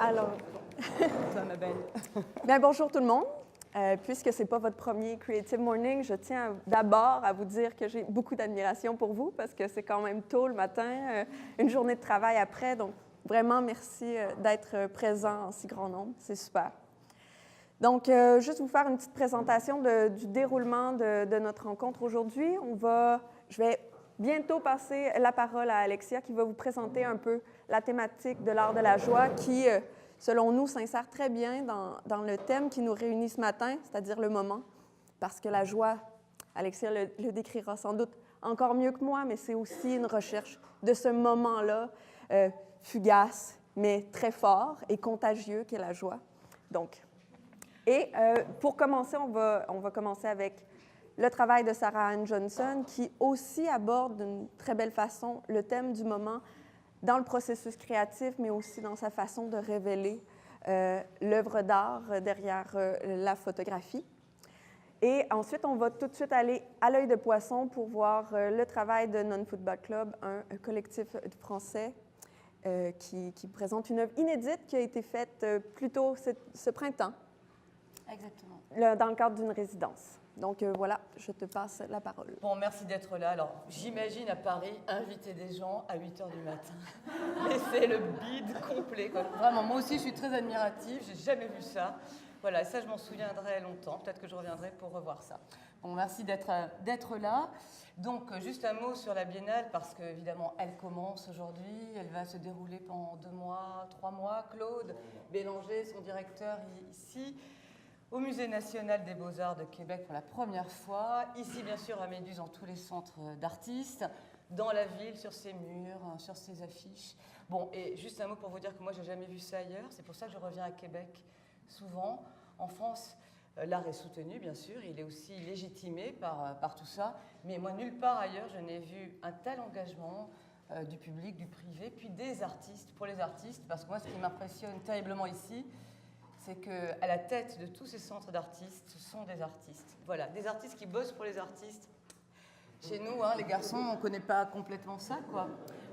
Alors, Toi, ma belle. bien, bonjour tout le monde. Puisque ce n'est pas votre premier Creative Morning, je tiens d'abord à vous dire que j'ai beaucoup d'admiration pour vous parce que c'est quand même tôt le matin, une journée de travail après. Donc, vraiment, merci d'être présent en si grand nombre. C'est super. Donc, juste vous faire une petite présentation du déroulement de notre rencontre aujourd'hui. Je vais bientôt passer la parole à Alexia qui va vous présenter un peu la thématique de l'art de la joie qui, selon nous, s'insère très bien dans le thème qui nous réunit ce matin, c'est-à-dire le moment. Parce que la joie, Alexia le décrira sans doute encore mieux que moi, mais c'est aussi une recherche de ce moment-là, fugace, mais très fort et contagieux qu'est la joie. Donc, pour commencer, on va commencer avec le travail de Sarah Ann Johnson, qui aussi aborde d'une très belle façon le thème du moment dans le processus créatif, mais aussi dans sa façon de révéler l'œuvre d'art derrière la photographie. Et ensuite, on va tout de suite aller à l'œil de poisson pour voir le travail de Non-Football Club, un collectif français qui présente une œuvre inédite qui a été faite plus tôt ce printemps. Exactement. Dans le cadre d'une résidence. Donc voilà, je te passe la parole. Bon, merci d'être là. Alors, j'imagine à Paris inviter des gens à 8h du matin. Mais c'est le bide complet, quoi. Vraiment, moi aussi, je suis très admirative. J'ai jamais vu ça. Voilà, ça, je m'en souviendrai longtemps. Peut-être que je reviendrai pour revoir ça. Bon, merci d'être là. Donc, juste un mot sur la Biennale, parce qu'évidemment, elle commence aujourd'hui. Elle va se dérouler pendant 2 mois, 3 mois. Claude Bélanger, son directeur, ici. Au Musée national des beaux-arts de Québec pour la première fois. Ici, bien sûr, à Méduse, dans tous les centres d'artistes, dans la ville, sur ses murs, sur ses affiches. Bon, et juste un mot pour vous dire que moi, je n'ai jamais vu ça ailleurs. C'est pour ça que je reviens à Québec souvent. En France, l'art est soutenu, bien sûr. Il est aussi légitimé par tout ça. Mais moi, nulle part ailleurs, je n'ai vu un tel engagement du public, du privé, puis des artistes, pour les artistes. Parce que moi, ce qui m'impressionne terriblement ici, c'est qu'à la tête de tous ces centres d'artistes, ce sont des artistes. Voilà, des artistes qui bossent pour les artistes. Chez nous, hein, les garçons, on ne connaît pas complètement ça, quoi.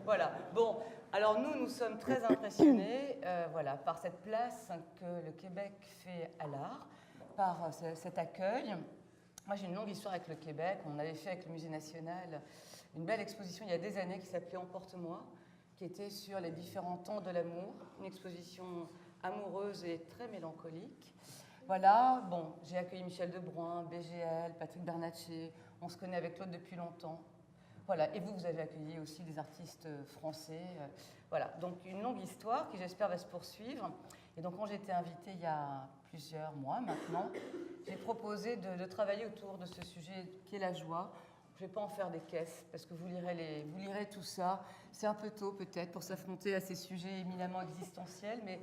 Voilà. Bon, alors nous sommes très impressionnés voilà, par cette place que le Québec fait à l'art, par cet accueil. Moi, j'ai une longue histoire avec le Québec. On avait fait avec le Musée national une belle exposition il y a des années qui s'appelait Emporte-moi, qui était sur les différents temps de l'amour, une exposition amoureuse et très mélancolique. Voilà, bon, j'ai accueilli Michel Debrun, BGL, Patrick Bernatchez, on se connaît avec Claude depuis longtemps. Voilà, et vous avez accueilli aussi des artistes français. Voilà, donc une longue histoire qui j'espère va se poursuivre. Et donc quand j'ai été invitée il y a plusieurs mois maintenant, j'ai proposé de travailler autour de ce sujet qui est la joie. Je ne vais pas en faire des caisses parce que vous lirez tout ça. C'est un peu tôt peut-être pour s'affronter à ces sujets éminemment existentiels, mais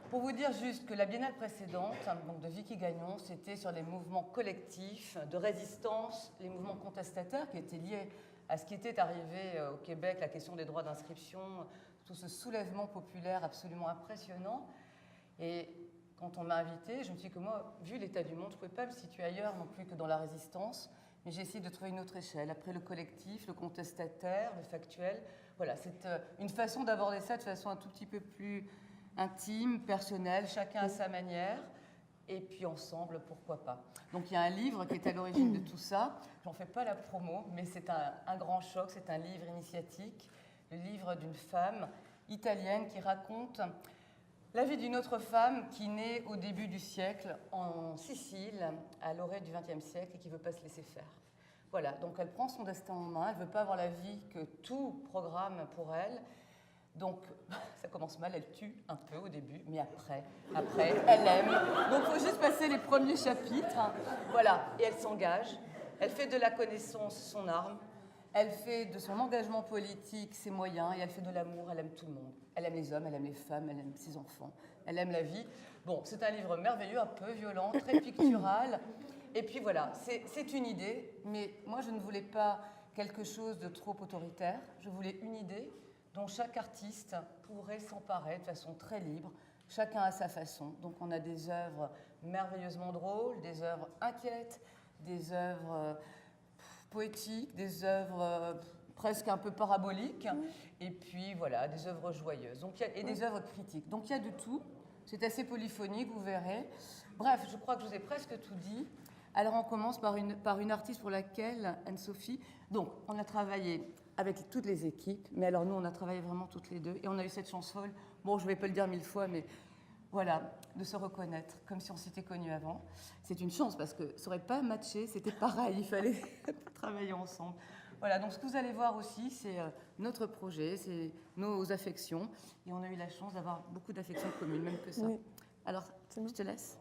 pour vous dire juste que la biennale précédente, donc de Vicky Gagnon, c'était sur les mouvements collectifs de résistance, les mouvements contestataires qui étaient liés à ce qui était arrivé au Québec, la question des droits d'inscription, tout ce soulèvement populaire absolument impressionnant. Et quand on m'a invitée, je me suis dit que moi, vu l'état du monde, je ne pouvais pas me situer ailleurs non plus que dans la résistance. Mais j'ai essayé de trouver une autre échelle. Après le collectif, le contestataire, le factuel. Voilà, c'est une façon d'aborder ça de façon un tout petit peu plus intime, personnelle, chacun à sa manière. Et puis ensemble, pourquoi pas. Donc il y a un livre qui est à l'origine de tout ça. J'en fais pas la promo, mais c'est un grand choc. C'est un livre initiatique. Le livre d'une femme italienne qui raconte la vie d'une autre femme qui naît au début du siècle en Sicile, à l'orée du XXe siècle, et qui ne veut pas se laisser faire. Voilà, donc elle prend son destin en main, elle ne veut pas avoir la vie que tout programme pour elle. Donc, ça commence mal, elle tue un peu au début, mais après, elle aime. Donc, il faut juste passer les premiers chapitres. Voilà, et elle s'engage. Elle fait de la connaissance son arme. Elle fait de son engagement politique ses moyens et elle fait de l'amour, elle aime tout le monde. Elle aime les hommes, elle aime les femmes, elle aime ses enfants, elle aime la vie. Bon, c'est un livre merveilleux, un peu violent, très pictural. Et puis voilà, c'est une idée, mais moi je ne voulais pas quelque chose de trop autoritaire. Je voulais une idée dont chaque artiste pourrait s'emparer de façon très libre, chacun à sa façon. Donc on a des œuvres merveilleusement drôles, des œuvres inquiètes, des œuvres poétiques, des œuvres presque un peu paraboliques, et puis voilà, des œuvres joyeuses et des œuvres critiques. Donc il y a de tout, c'est assez polyphonique, vous verrez. Bref, je crois que je vous ai presque tout dit. Alors on commence par une artiste pour laquelle, Anne-Sophie, donc on a travaillé avec toutes les équipes, mais alors nous on a travaillé vraiment toutes les deux, et on a eu cette chance folle, bon je ne vais pas le dire 1000 fois, mais voilà, de se reconnaître, comme si on s'était connus avant. C'est une chance parce que ça n'aurait pas matché, c'était pareil, il fallait travailler ensemble. Voilà, donc ce que vous allez voir aussi, c'est notre projet, c'est nos affections, et on a eu la chance d'avoir beaucoup d'affections communes, même que ça. Oui. Alors, je te laisse.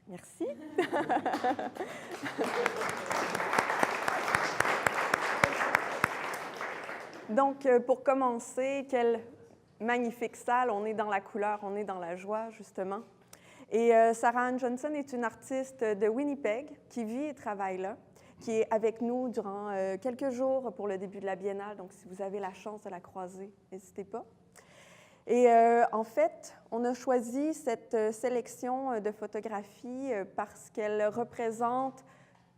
Merci. Donc, pour commencer, quelle magnifique salle. On est dans la couleur, on est dans la joie, justement. Et Sarah Ann Johnson est une artiste de Winnipeg qui vit et travaille là, qui est avec nous durant quelques jours pour le début de la biennale. Donc, si vous avez la chance de la croiser, n'hésitez pas. Et en fait, on a choisi cette sélection de photographies parce qu'elle représente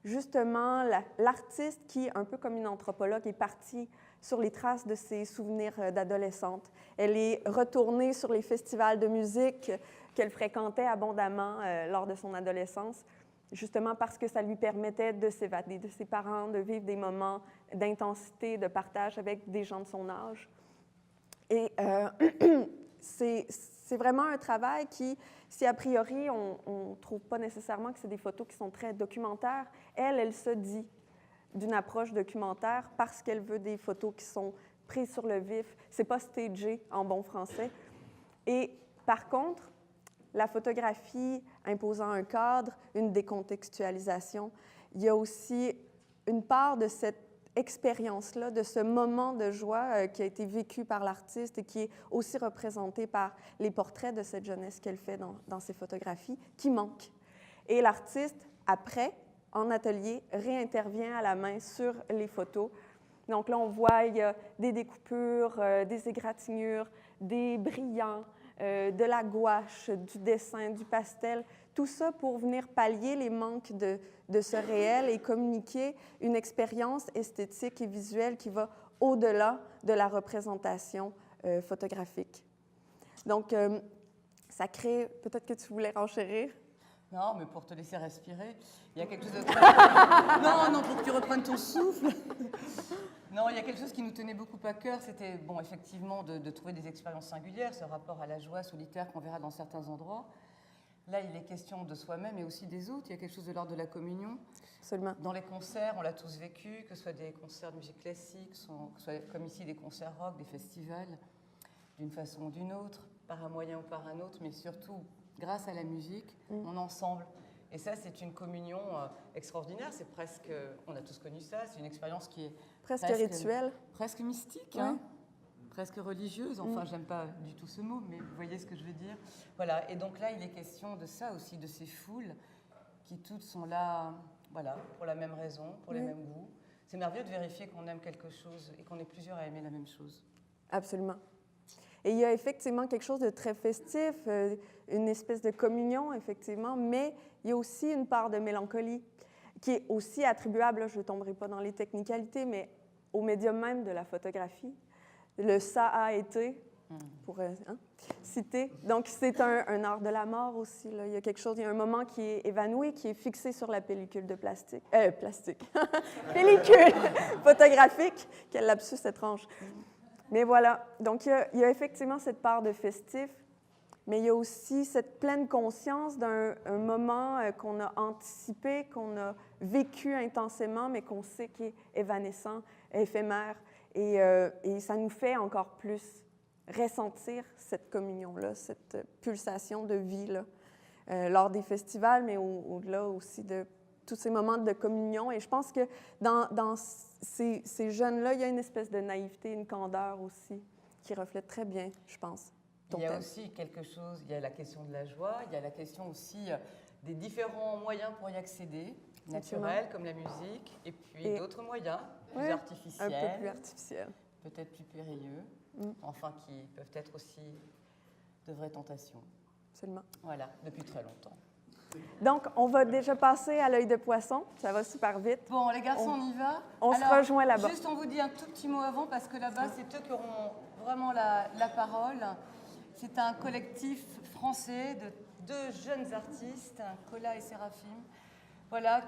justement l'artiste qui, un peu comme une anthropologue, est partie sur les traces de ses souvenirs d'adolescente. Elle est retournée sur les festivals de musique qu'elle fréquentait abondamment lors de son adolescence, justement parce que ça lui permettait de s'évader de ses parents, de vivre des moments d'intensité, de partage avec des gens de son âge. Et c'est vraiment un travail qui, si a priori, on ne trouve pas nécessairement que c'est des photos qui sont très documentaires, elle se dit d'une approche documentaire parce qu'elle veut des photos qui sont prises sur le vif. Ce n'est pas stagé en bon français. Et par contre, la photographie imposant un cadre, une décontextualisation, il y a aussi une part de cette expérience-là, de ce moment de joie qui a été vécu par l'artiste et qui est aussi représenté par les portraits de cette jeunesse qu'elle fait dans ses photographies, qui manque. Et l'artiste, après, en atelier, réintervient à la main sur les photos. Donc là, on voit, il y a des découpures, des égratignures, des brillants, de la gouache, du dessin, du pastel, tout ça pour venir pallier les manques de ce réel et communiquer une expérience esthétique et visuelle qui va au-delà de la représentation photographique. Donc, ça crée... Peut-être que tu voulais renchérir? Non, mais pour te laisser respirer, il y a quelque chose de... Non, pour que tu reprennes ton souffle. Non, il y a quelque chose qui nous tenait beaucoup à cœur, c'était, bon, effectivement, de trouver des expériences singulières, ce rapport à la joie solitaire qu'on verra dans certains endroits. Là, il est question de soi-même et aussi des autres. Il y a quelque chose de l'ordre de la communion. Absolument. Dans les concerts, on l'a tous vécu, que ce soit des concerts de musique classique, que ce soit comme ici des concerts rock, des festivals, d'une façon ou d'une autre, par un moyen ou par un autre, mais surtout grâce à la musique, on est ensemble. Et ça, c'est une communion extraordinaire. C'est presque, on a tous connu ça, c'est une expérience qui est presque rituelle. Presque mystique, hein, presque religieuse. Enfin, j'aime pas du tout ce mot, mais vous voyez ce que je veux dire. Voilà, et donc là, il est question de ça aussi, de ces foules qui toutes sont là, voilà, pour la même raison, pour les mêmes goûts. C'est merveilleux de vérifier qu'on aime quelque chose et qu'on est plusieurs à aimer la même chose. Absolument. Et il y a effectivement quelque chose de très festif, une espèce de communion, effectivement, mais il y a aussi une part de mélancolie qui est aussi attribuable, là, je ne tomberai pas dans les technicalités, mais au médium même de la photographie. Le « ça a été », pour citer. Donc, c'est un art de la mort aussi. Là. Il y a quelque chose, il y a un moment qui est évanoui, qui est fixé sur la pellicule de plastique. Pellicule photographique. Quel lapsus étrange. Mais voilà, donc il y a effectivement cette part de festif, mais il y a aussi cette pleine conscience d'un moment qu'on a anticipé, qu'on a vécu intensément, mais qu'on sait qui est évanescent, éphémère, et ça nous fait encore plus ressentir cette communion-là, cette pulsation de vie-là, lors des festivals, mais au-delà aussi de tous ces moments de communion. Et je pense que dans ces jeunes-là, il y a une espèce de naïveté, une candeur aussi, qui reflète très bien, je pense, ton thème. Il y a thème. aussi quelque chose, il y a la question de la joie, il y a la question aussi des différents moyens pour y accéder, naturels comme la musique, et puis d'autres moyens, plus artificiels. Un peu plus artificiels. Peut-être plus périlleux, enfin qui peuvent être aussi de vraies tentations. Absolument. Voilà, depuis très longtemps. Donc, on va déjà passer à l'œil de poisson. Ça va super vite. Bon, les garçons, on y va. On se rejoint là-bas. Juste, on vous dit un tout petit mot avant, parce que là-bas, c'est eux qui auront vraiment la parole. C'est un collectif français de deux jeunes artistes, Cola et Séraphine, voilà,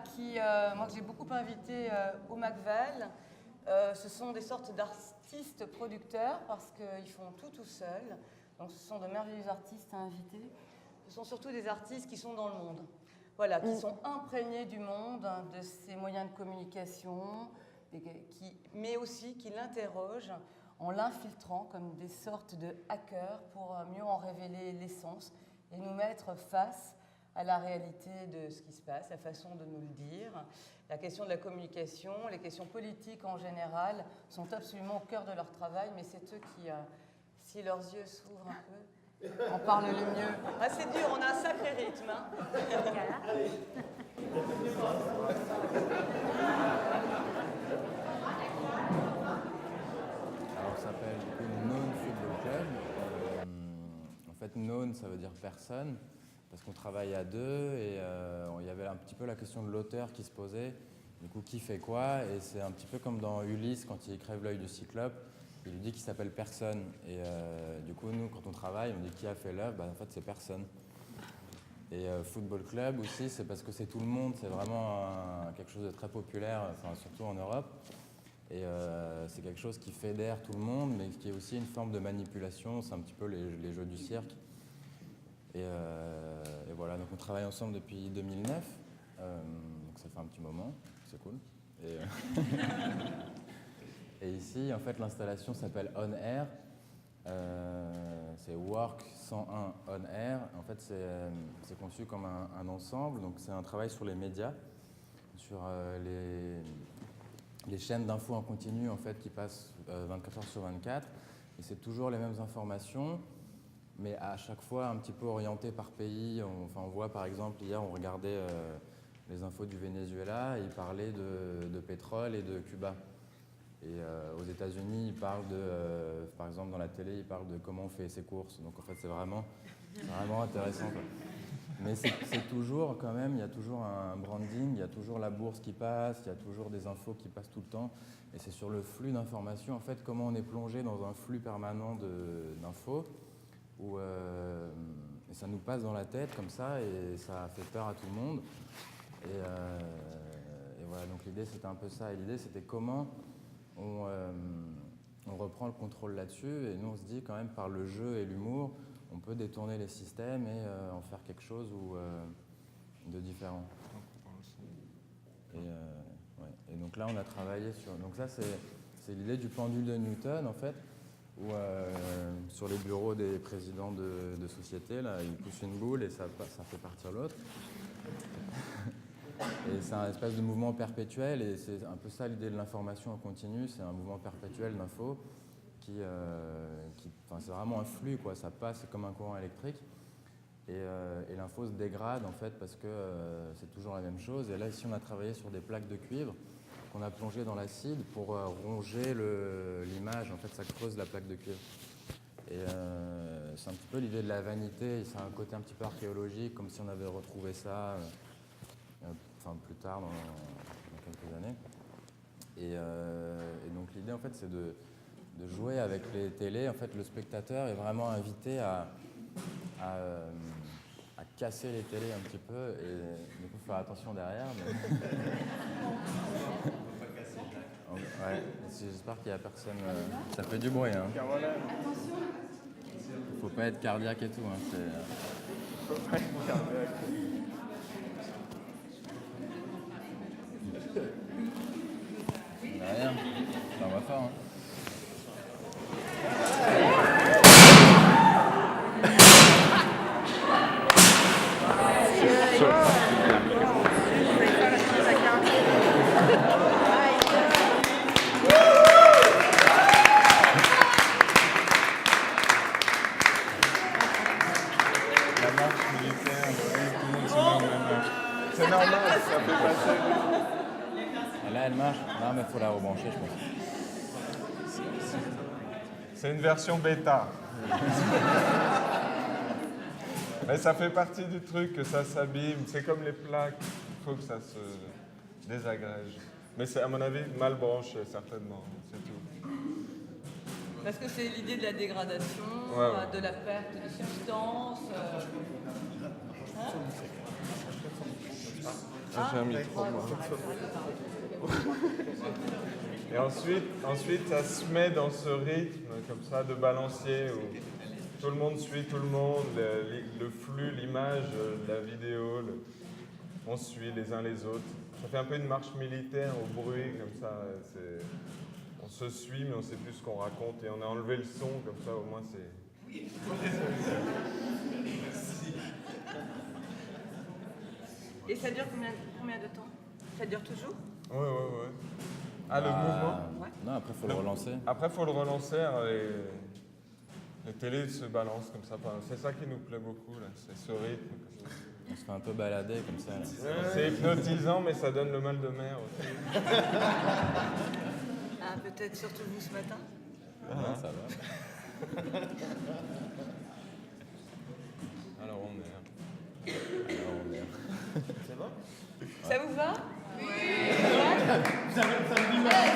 moi, que j'ai beaucoup invité au McVal. Ce sont des sortes d'artistes producteurs, parce qu'ils font tout seuls. Donc, ce sont de merveilleux artistes à inviter. Ce sont surtout des artistes qui sont dans le monde. Voilà, qui sont imprégnés du monde, de ses moyens de communication, mais aussi qui l'interrogent en l'infiltrant comme des sortes de hackers pour mieux en révéler l'essence et nous mettre face à la réalité de ce qui se passe, la façon de nous le dire. La question de la communication, les questions politiques en général sont absolument au cœur de leur travail, mais c'est eux qui, si leurs yeux s'ouvrent un peu, on parle le mieux. Ah, c'est dur, on a un sacré rythme. Hein. Alors, ça s'appelle Known Football Club. En fait, Known, ça veut dire personne, parce qu'on travaille à deux et il y avait un petit peu la question de l'auteur qui se posait. Du coup, qui fait quoi? Et c'est un petit peu comme dans Ulysse, quand il crève l'œil du cyclope. Il lui dit qu'il s'appelle personne. Et du coup, nous, quand on travaille, on dit qui a fait l'œuvre? En fait, c'est personne. Et Football Club aussi, c'est parce que c'est tout le monde. C'est vraiment quelque chose de très populaire, surtout en Europe. Et c'est quelque chose qui fédère tout le monde, mais qui est aussi une forme de manipulation. C'est un petit peu les jeux du cirque. Et voilà, donc on travaille ensemble depuis 2009. Donc ça fait un petit moment, c'est cool. Et ici, en fait, l'installation s'appelle On Air. C'est Work 101 On Air. En fait, c'est conçu comme un ensemble. Donc, c'est un travail sur les médias, sur les chaînes d'infos en continu, en fait, qui passent 24 heures sur 24. Et c'est toujours les mêmes informations, mais à chaque fois un petit peu orientées par pays. On voit, par exemple, hier, on regardait les infos du Venezuela. Et ils parlaient de pétrole et de Cuba. Et aux États-Unis, ils parlent par exemple dans la télé, ils parlent de comment on fait ses courses. Donc en fait, c'est vraiment intéressant, quoi. Mais c'est toujours quand même, il y a toujours un branding, il y a toujours la bourse qui passe, il y a toujours des infos qui passent tout le temps. Et c'est sur le flux d'informations, en fait, comment on est plongé dans un flux permanent d'infos et ça nous passe dans la tête comme ça et ça fait peur à tout le monde. Et voilà, donc l'idée c'était un peu ça. Et l'idée c'était comment on reprend le contrôle là-dessus et nous on se dit quand même par le jeu et l'humour on peut détourner les systèmes et en faire quelque chose de différent. Et donc là on a travaillé sur... Donc ça c'est l'idée du pendule de Newton en fait, où sur les bureaux des présidents de sociétés, là, ils poussent une boule et ça fait partir l'autre. Et c'est un espèce de mouvement perpétuel et c'est un peu ça l'idée de l'information en continu, c'est un mouvement perpétuel d'infos c'est vraiment un flux, quoi. Ça passe, c'est comme un courant électrique et l'info se dégrade en fait parce que c'est toujours la même chose. Et là ici on a travaillé sur des plaques de cuivre qu'on a plongées dans l'acide pour ronger l'image, en fait ça creuse la plaque de cuivre. Et c'est un petit peu l'idée de la vanité, c'est un côté un petit peu archéologique, comme si on avait retrouvé ça plus tard dans quelques années. Et donc l'idée en fait c'est de jouer avec les télés. En fait le spectateur est vraiment invité à casser les télés un petit peu et du coup faire attention derrière. Mais... ouais, j'espère qu'il n'y a personne. Ça fait du bruit. Hein. Faut pas être cardiaque et tout. Hein. Faut pas être cardiaque. Rien, ça va fort. Hein. La marche militaire, tout le monde se met en même marche. C'est normal, ça peut passer. Et là, elle marche. Non, mais il faut la rebrancher, je pense. C'est une version bêta. Mais ça fait partie du truc que ça s'abîme. C'est comme les plaques. Il faut que ça se désagrège. Mais c'est, à mon avis, mal branché, certainement. C'est tout. Parce que c'est l'idée de la dégradation, Ouais. de la perte de substance. J'ai un micro, moi. Et ensuite, ça se met dans ce rythme, comme ça, de balancier, où tout le monde suit tout le monde, le flux, l'image, la vidéo, on suit les uns les autres. Ça fait un peu une marche militaire au bruit, comme ça. On se suit, mais on ne sait plus ce qu'on raconte. Et on a enlevé le son, comme ça, au moins, c'est... Et ça dure combien de temps? Ça dure toujours? Ouais. Ah, le mouvement? Ouais. Non, après, il faut le relancer. Après, il faut le relancer. Les télés se balancent comme ça. Enfin, c'est ça qui nous plaît beaucoup, là. C'est ce rythme. On se fait un peu balader comme ça. Là. C'est hypnotisant, mais ça donne le mal de mer aussi. Ah, peut-être surtout vous ce matin? Ouais, ça va. Alors, on est... C'est bon? Ça vous va? Ça me dit mal.